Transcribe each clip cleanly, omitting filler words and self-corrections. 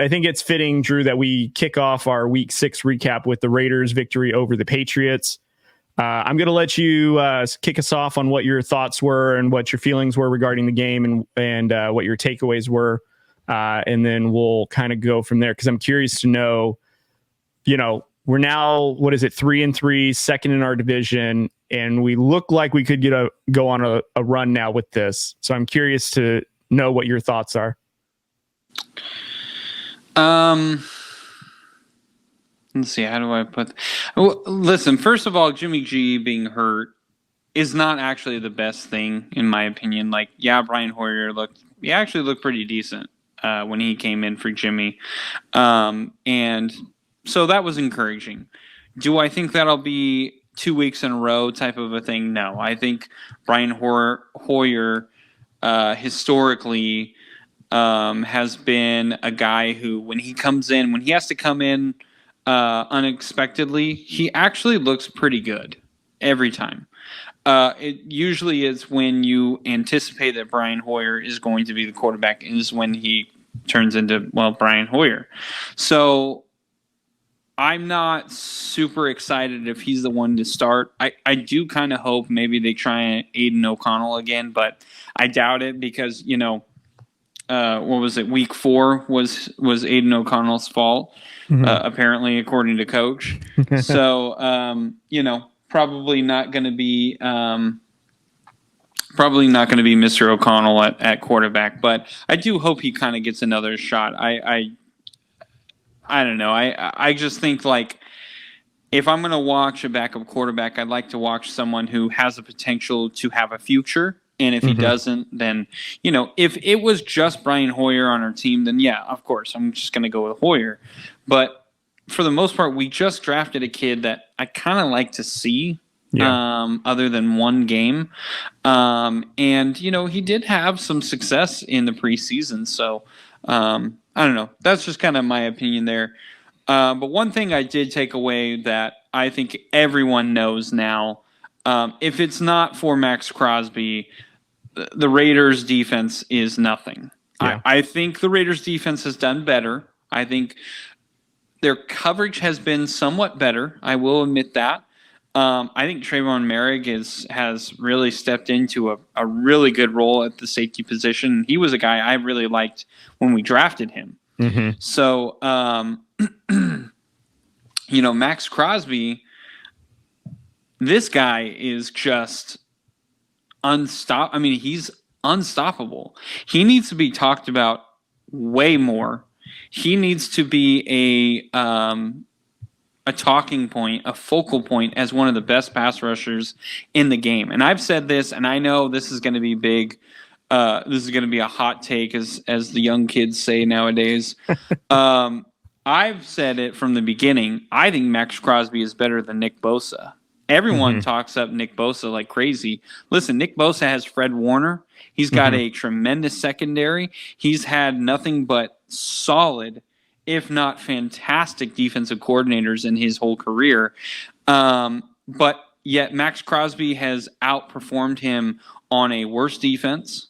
think it's fitting, Drew, that we kick off our Week 6 recap with the Raiders' victory over the Patriots. I'm going to let you kick us off on what your thoughts were and what your feelings were regarding the game and what your takeaways were. And then we'll kind of go from there, because I'm curious to know, we're now, 3-3, second in our division, and we look like we could go on a run now with this. So I'm curious to know what your thoughts are. Let's see. How do I put? Well, listen. First of all, Jimmy G being hurt is not actually the best thing, in my opinion. Like, yeah, Brian Hoyer actually looked pretty decent when he came in for Jimmy, and so that was encouraging. Do I think that'll be 2 weeks in a row type of a thing? No. I think Brian Hoyer historically has been a guy who, when he has to come in unexpectedly, he actually looks pretty good every time. It usually is when you anticipate that Brian Hoyer is going to be the quarterback, is when he turns into, Brian Hoyer. So I'm not super excited if he's the one to start. I do kind of hope maybe they try Aiden O'Connell again, but I doubt it, because, what was it? Week 4 was Aiden O'Connell's fault, apparently, according to Coach. So, probably not going to be Mr. O'Connell at quarterback. But I do hope he kind of gets another shot. I don't know. I just think, like, if I'm going to watch a backup quarterback, I'd like to watch someone who has the potential to have a future. And if he doesn't, then, if it was just Brian Hoyer on our team, then yeah, of course, I'm just going to go with Hoyer. But for the most part, we just drafted a kid that I kind of like to see, other than one game. And, he did have some success in the preseason. So, I don't know. That's just kind of my opinion there. But one thing I did take away that I think everyone knows now, if it's not for Max Crosby, the Raiders' defense is nothing. Yeah. I think the Raiders' defense has done better. I think their coverage has been somewhat better. I will admit that. I think Trayvon Merrick has really stepped into a really good role at the safety position. He was a guy I really liked when we drafted him. Mm-hmm. So, Max Crosby, this guy is just unstoppable. I mean, he's unstoppable. He needs to be talked about way more. He needs to be a talking point, a focal point as one of the best pass rushers in the game. And I've said this, and I know this is going to be big. This is going to be a hot take, as the young kids say nowadays. I've said it from the beginning. I think Max Crosby is better than Nick Bosa. Everyone talks up Nick Bosa like crazy. Listen, Nick Bosa has Fred Warner. He's got a tremendous secondary. He's had nothing but solid, if not fantastic, defensive coordinators in his whole career. But yet Max Crosby has outperformed him on a worse defense,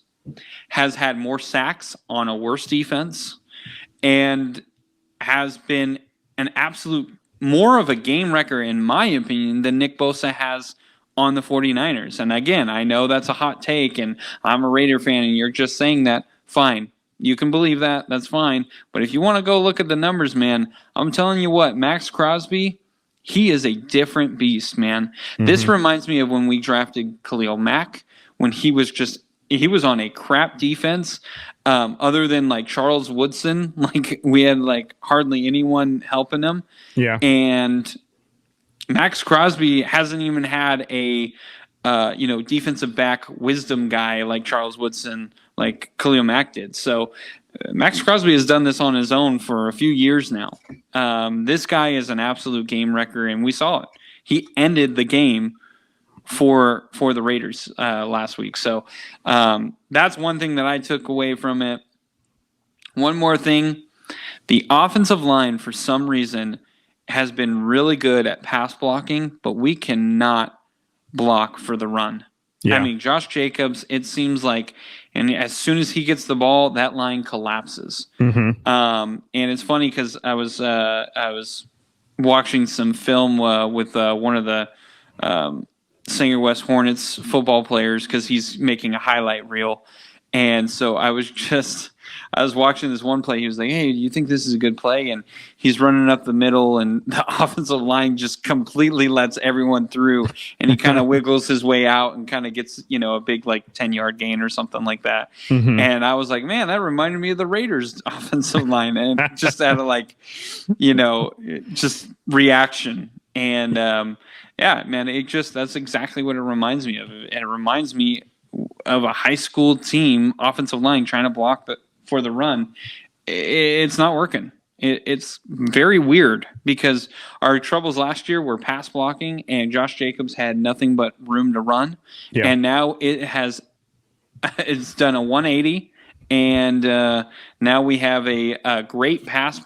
has had more sacks on a worse defense, and has been an absolute more of a game wrecker, in my opinion, than Nick Bosa has on the 49ers. And again, I know that's a hot take, and I'm a Raider fan, and you're just saying that. Fine. You can believe that. That's fine. But if you want to go look at the numbers, man, I'm telling you what, Max Crosby, he is a different beast, man. This reminds me of when we drafted Khalil Mack, when he was on a crap defense. Other than like Charles Woodson, like we had like hardly anyone helping him. Yeah. And Max Crosby hasn't even had a defensive back wisdom guy like Charles Woodson, like Khalil Mack did. So Max Crosby has done this on his own for a few years now. This guy is an absolute game wrecker, and we saw it. He ended the game for the Raiders last week. So that's one thing that I took away from it. One more thing. The offensive line, for some reason, has been really good at pass blocking, but we cannot block for the run. Yeah. I mean, Josh Jacobs, it seems like, and as soon as he gets the ball, that line collapses. Mm-hmm. And it's funny because I was watching some film with one of the Sanger West Hornets football players because he's making a highlight reel, and so I was watching this one play. He was like, "Hey, do you think this is a good play?" And he's running up the middle, and the offensive line just completely lets everyone through, and he kind of wiggles his way out and kind of gets, a big 10-yard gain or something like that. Mm-hmm. And I was like, man, that reminded me of the Raiders offensive line, and just out of just reaction. And yeah, man, that's exactly what it reminds me of. And it reminds me of a high school team offensive line trying to block for the run. It's not working. It's very weird because our troubles last year were pass blocking, and Josh Jacobs had nothing but room to run. Yeah. And now it's done a 180, and now we have a great pass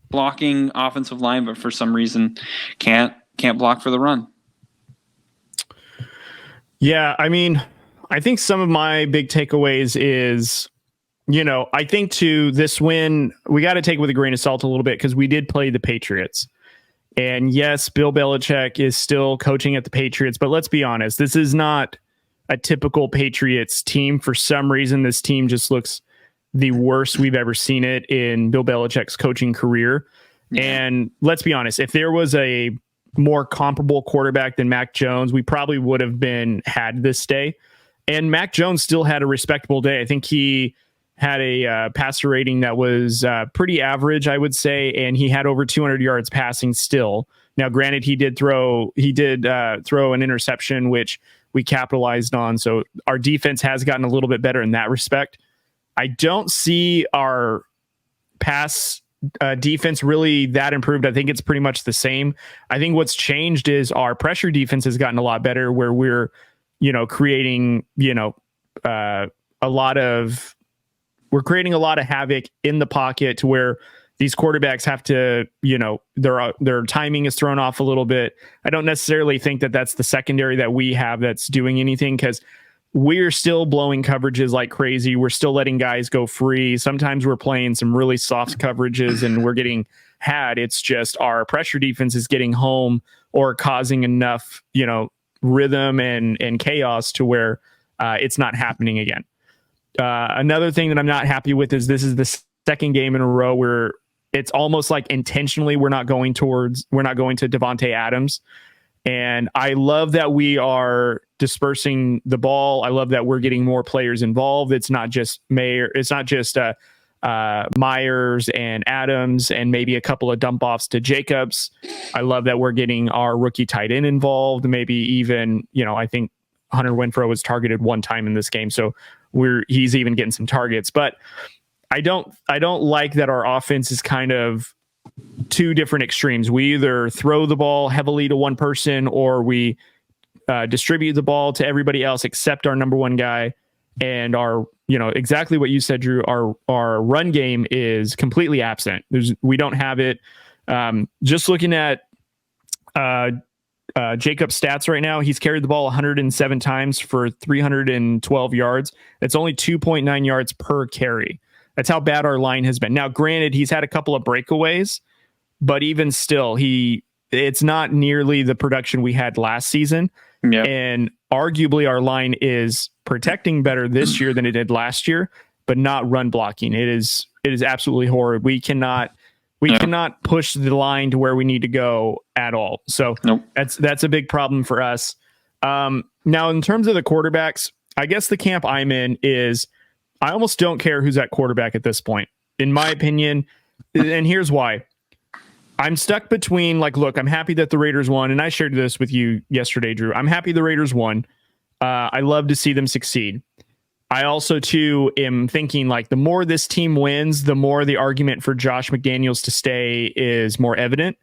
blocking offensive line, but for some reason can't block for the run. Yeah, I mean, I think some of my big takeaways is, I think to this win, we got to take it with a grain of salt a little bit because we did play the Patriots. And yes, Bill Belichick is still coaching at the Patriots, but let's be honest, this is not a typical Patriots team. For some reason, this team just looks the worst we've ever seen it in Bill Belichick's coaching career. Yeah. And let's be honest, if there was a more comparable quarterback than Mac Jones, we probably would have had this day. And Mac Jones still had a respectable day. I think he had a passer rating that was pretty average, I would say, and he had over 200 yards passing still. Now, granted, he did throw an interception, which we capitalized on. So our defense has gotten a little bit better in that respect. I don't see our pass defense really that improved. I think it's pretty much the same. I think what's changed is our pressure defense has gotten a lot better, where we're, creating, we're creating a lot of havoc in the pocket to where these quarterbacks have to, their timing is thrown off a little bit. I don't necessarily think that that's the secondary that we have that's doing anything, because we're still blowing coverages like crazy. We're still letting guys go free. Sometimes we're playing some really soft coverages and we're getting had. It's just our pressure defense is getting home or causing enough, rhythm and chaos to where it's not happening again. Another thing that I'm not happy with is this is the second game in a row where it's almost like intentionally we're not going to Devontae Adams. And I love that we are dispersing the ball. I love that we're getting more players involved. It's not just Myers and Adams and maybe a couple of dump offs to Jacobs. I love that we're getting our rookie tight end involved. Maybe even, I think Hunter Renfrow was targeted one time in this game, so he's even getting some targets. But I don't like that our offense is kind of two different extremes. We either throw the ball heavily to one person or we distribute the ball to everybody else except our number one guy. And our, exactly what you said, Drew, our run game is completely absent. We don't have it. Just looking at Jacob's stats right now, he's carried the ball 107 times for 312 yards. That's only 2.9 yards per carry. That's how bad our line has been. Now, granted, he's had a couple of breakaways, but even still, it's not nearly the production we had last season. Yep. And arguably our line is protecting better this year than it did last year, but not run blocking. It is absolutely horrid. We cannot push the line to where we need to go at all. So nope. That's a big problem for us. Now, in terms of the quarterbacks, I guess the camp I'm in is I almost don't care who's at quarterback at this point, in my opinion. And here's why. I'm stuck between, look, I'm happy that the Raiders won, and I shared this with you yesterday, Drew. I'm happy the Raiders won. I love to see them succeed. I also, too, am thinking, the more this team wins, the more the argument for Josh McDaniels to stay is more evident.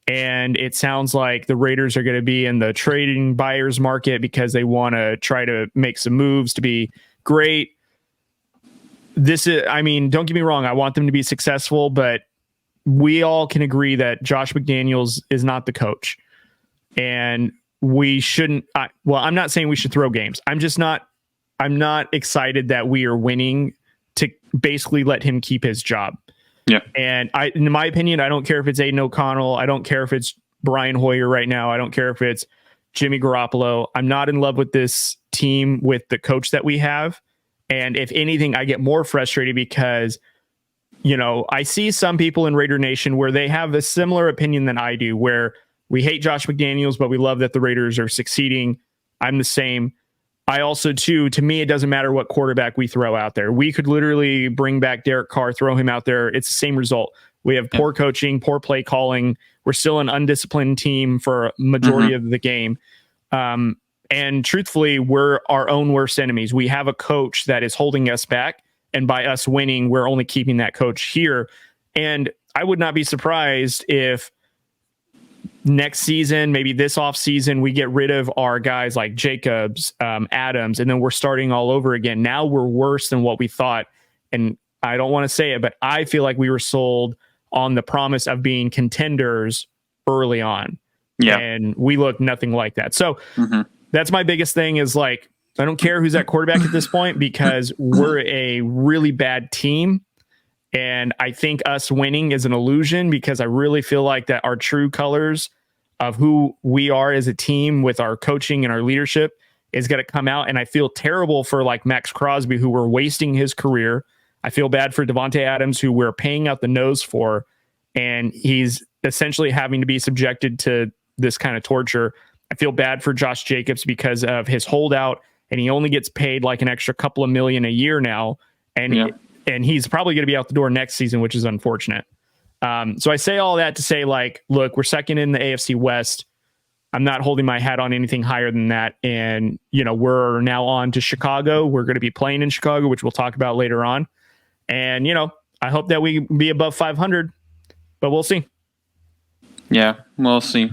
And it sounds like the Raiders are going to be in the trading buyers market because they want to try to make some moves to be great. Don't get me wrong, I want them to be successful, but we all can agree that Josh McDaniels is not the coach. And we shouldn't. I'm not saying we should throw games. I'm not excited that we are winning to basically let him keep his job. Yeah. And in my opinion, I don't care if it's Aiden O'Connell. I don't care if it's Brian Hoyer right now. I don't care if it's Jimmy Garoppolo. I'm not in love with this team with the coach that we have. And if anything, I get more frustrated because, I see some people in Raider Nation where they have a similar opinion than I do, where we hate Josh McDaniels, but we love that the Raiders are succeeding. I'm the same. I also, too, to me, it doesn't matter what quarterback we throw out there. We could literally bring back Derek Carr, throw him out there. It's the same result. We have poor coaching, poor play calling. We're still an undisciplined team for a majority of the game. And truthfully, we're our own worst enemies. We have a coach that is holding us back. And by us winning, we're only keeping that coach here. And I would not be surprised if next season, maybe this offseason, we get rid of our guys like Jacobs, Adams, and then we're starting all over again. Now we're worse than what we thought. And I don't want to say it, but I feel like we were sold on the promise of being contenders early on. Yeah. And we look nothing like that. So that's my biggest thing is like, I don't care who's at quarterback at this point because we're a really bad team. And I think us winning is an illusion because I really feel like that our true colors of who we are as a team with our coaching and our leadership is going to come out. And I feel terrible for like Max Crosby, who we're wasting his career. I feel bad for Devontae Adams, who we're paying out the nose for. And he's essentially having to be subjected to this kind of torture. I feel bad for Josh Jacobs because of his holdout. And he only gets paid like an extra couple of million a year now. And and he's probably going to be out the door next season, which is unfortunate. So I say all that to say, like, look, we're second in the AFC West. I'm not holding my hat on anything higher than that. And, we're now on to Chicago. We're going to be playing in Chicago, which we'll talk about later on. And, I hope that we be above 500, but we'll see. Yeah, we'll see.